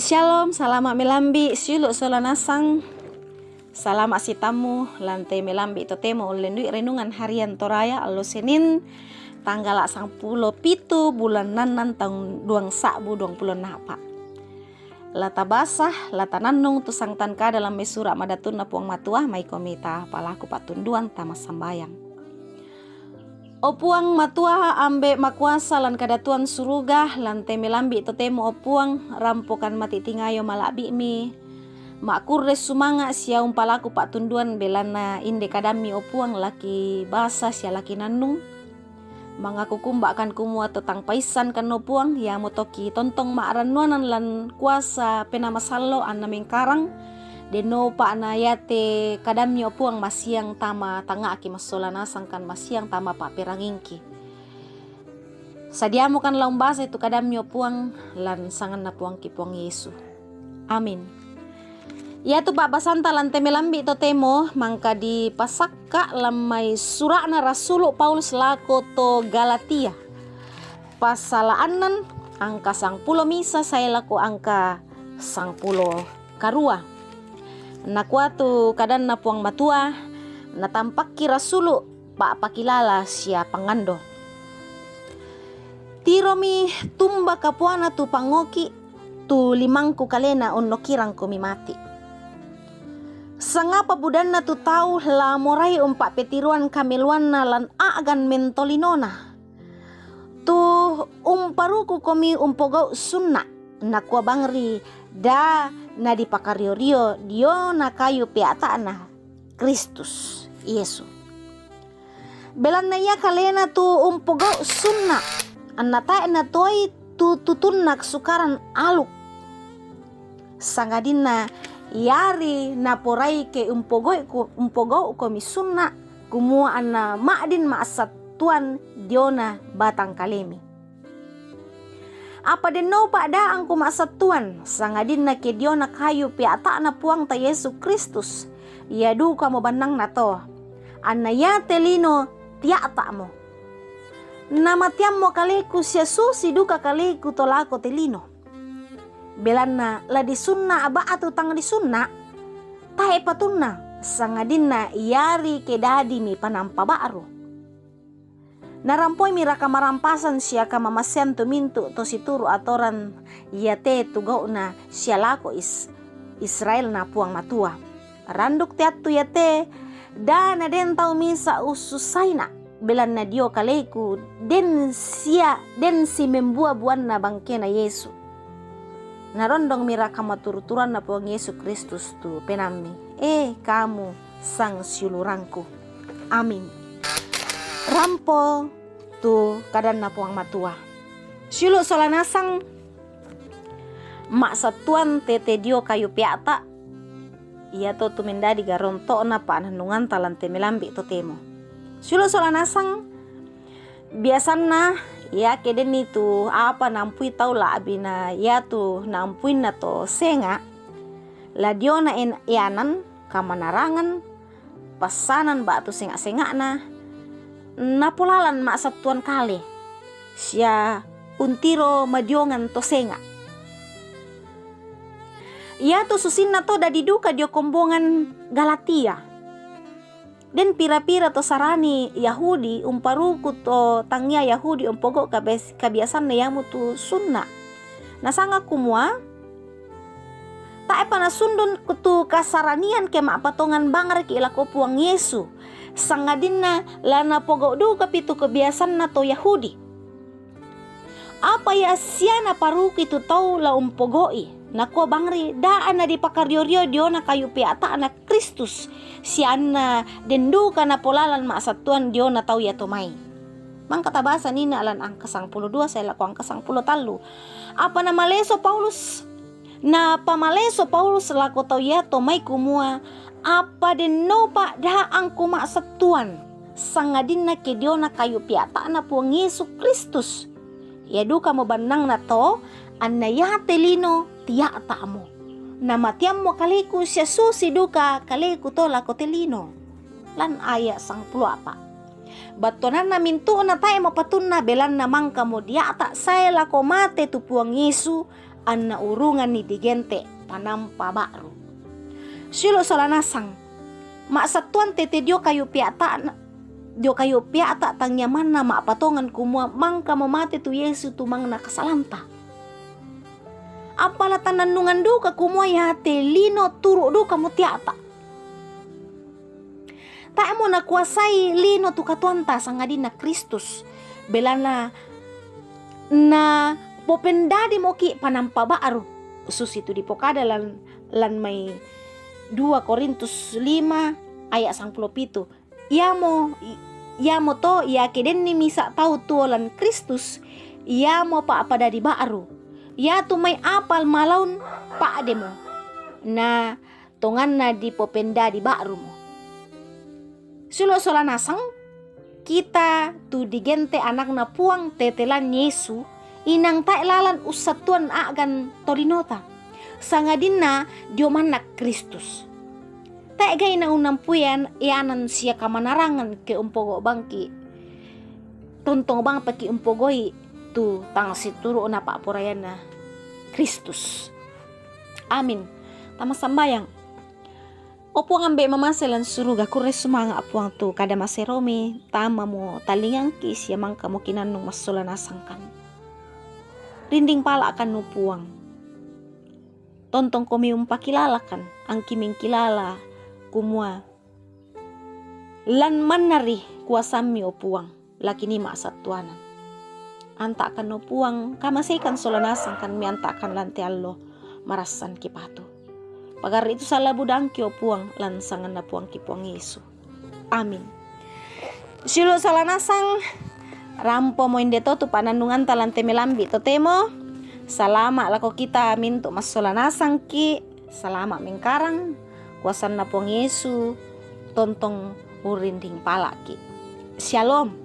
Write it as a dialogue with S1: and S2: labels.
S1: Shalom, salamat melambi, siuluk solanasang, salamat sitamu, lantai melambi itu temo ulendui renungan harian Toraya alo Senin, tanggal 10 pitu bulan nanan tahun 2024. Lata basah, lata nanung tu sang tanka dalam mesura madatun na puang matua, mai komita palaku patunduan tama sambayang. Opuang matua ambe makuasa lan kadatuan suruga lantai melambi totemo opuang rampokan mati tingayo malabi mi makurre sumanga sia umpalaku pak tunduan belana inde kadami opuang laki basa sia laki nanung mangaku kumbakan kumua tentang paisan kan opuang ya motoki tontong maaranuanan lan kuasa penama sallo anna mengkarang deno pa na yate kadam nyo puang masiang tama tanga aki masola nasangkan masiang tama pa perangingki. Sadiamo kan laung basa itu kadam nyo puang lan sangan na puang ki puang Yesu. Amin. Ya tu pak basanta lan temelambi to temo mangka di pasakka lamai surakna rasulu Paulus lako to Galatia. Pasalaanan angka 10 misa saya laku angka 10 karua. Nakuatu kadan na puang matua na tampak kira sulu pak pakilala sia pangando tiromi tumba kapuana tu pangoki tu limangku kalena onno kirang komi mati sangapa budanna tu tau la morai umpak petiruan kameluan na lan agan mentolinona tu umparuku komi umpogau sunna nakua bangri da na di pakario-rio dio na kayu piata na Kristus Yesu. Belan na ya kalena tu umpogo sunna anata na toy tu tutunak sukaran aluk. Sangadin na yari na porai ke umpogo ko misunna kumua ana maadin maasatuan diona batang kalemi. Apa deno pada angku maksatuan sangadin na kedio na kayu piata na puang ta Yesu Kristus ya duka mo banang na to anaya telino tiata mo nama tiam mo kaleku siasu si duka kaleku tolako telino belan na la di sunna aba atu tang di sunna tae patunna sangadin na yari kedadi mi panampa baru narampoi miraka marampasan siya ka mamasian tumintu to situru atoran yate tugau na siya lako Israel na puang matua. Randuk tiatu yate da na den tau misa ususay na belan na dio kaleku den si membua buan na bangke na Yesu. Narondong miraka maturuturan na puang Yesu Kristus tu penami. Kamu sang siulurangku. Amin. Rampo tu kadan na puang matua. Siulu solanasang mak satuan tete dio kayu piata. Ia to tu mendadi garonto na pa nanungan talan temelambi to temo. Siulu solanasang biasanna ya keden itu apa nampui tau la abina ya tu nampuin na to senga. La dio na ianan kamanarangan pasanan ba tu senga-senga na napolalan mak satuan kali sia untiro madiongan to senga ia to susin na to dadi duka dio kombongan Galatia den pira-pira to sarani Yahudi umparuku to tangya Yahudi umpogo kabiasan na yamu tu sunna nasanga kumua tae pana sundun kutu kasaranian ke mak patongan bangar ki ilako puang Yesu sangadin na lana pogo du kapitu kebiasaan na to Yahudi. Apa ya siana paruki tu tau la umpogoi nako bangri daan na di pakario-rio diona kayu piata na Kristus siana dendu kana polalan mak satuan diona tau ya tomai. Mang kata bahasa nina alan angka 12 saya laku angka 10 talu. Apa nama leso Paulus? Na pamaleso Paulus laku tau ya tomai kumua apa den no pa da angku mak satuan sangadin na kedio na kayu piata na puang Yesu Kristus ya duka mo banang na to anaya telino tiata mo na matiam mo kaliku siya susi duka kaliku to lako telino lan aya 10 apa batonan na mintu na tayo mapatun na belan na mangka mo diata saya lako mate tu puang Yesu anna urungan ni digente panampa baru. Silo solanasang maksatuan tete dio kayu piata tang nyaman na patongan kumua mangka memate tu Yesu tu mangna kasalanta. Apala tanandungan duka kumua ya te lino turu duka mutiata. Tak mo nakuasai lino tu katuanta sangadina Kristus belana na popendadi moki panampa baru usus itu dipokada lan may 2 Korintus 5 ayat 97. Yamo to ya kedenni misa tau tuolan Kristus yamo pa apa dari baru ya tu may apal malaun pa ademo na tongan na di popendadi baru mo. Sulo solanasang kita tu digente anak na puang tetelan Yesu inang tak lalan usatuan agan tolinota sangadina dio manak Kristus. Tak gay na unampuyan ianan siya kamanarangan ke umpogo bangki tontong bang paki umpogoi tu tang situro na paapurayan na Kristus. Amin. Tama sambayang. Opo ngambe mamaselan suruga kures sumanga apuang tu kada maseromi tama mo talingang kis yamang kamu kinanung masolanasangkan. Rinding pala akan nupuang. Tontong komi umpakilalakan ang kiming kilala kumua. Lan manari kuasami opuang laki ni maasatuanan. Anta akan nupuang kamasaikan solanasang kan mi anta akan lanti allo marasan kipatu. Pagar itu salah budang ki opuang lansangan na puang ki puang Yesu. Amin. Silo salanasang rampo mo indeto tu panandungan talante melambi totemo. Salama lako kita minto masolanasang ki. Salama mengkarang kuasan na puang Yesu tontong urinding palaki. Shalom.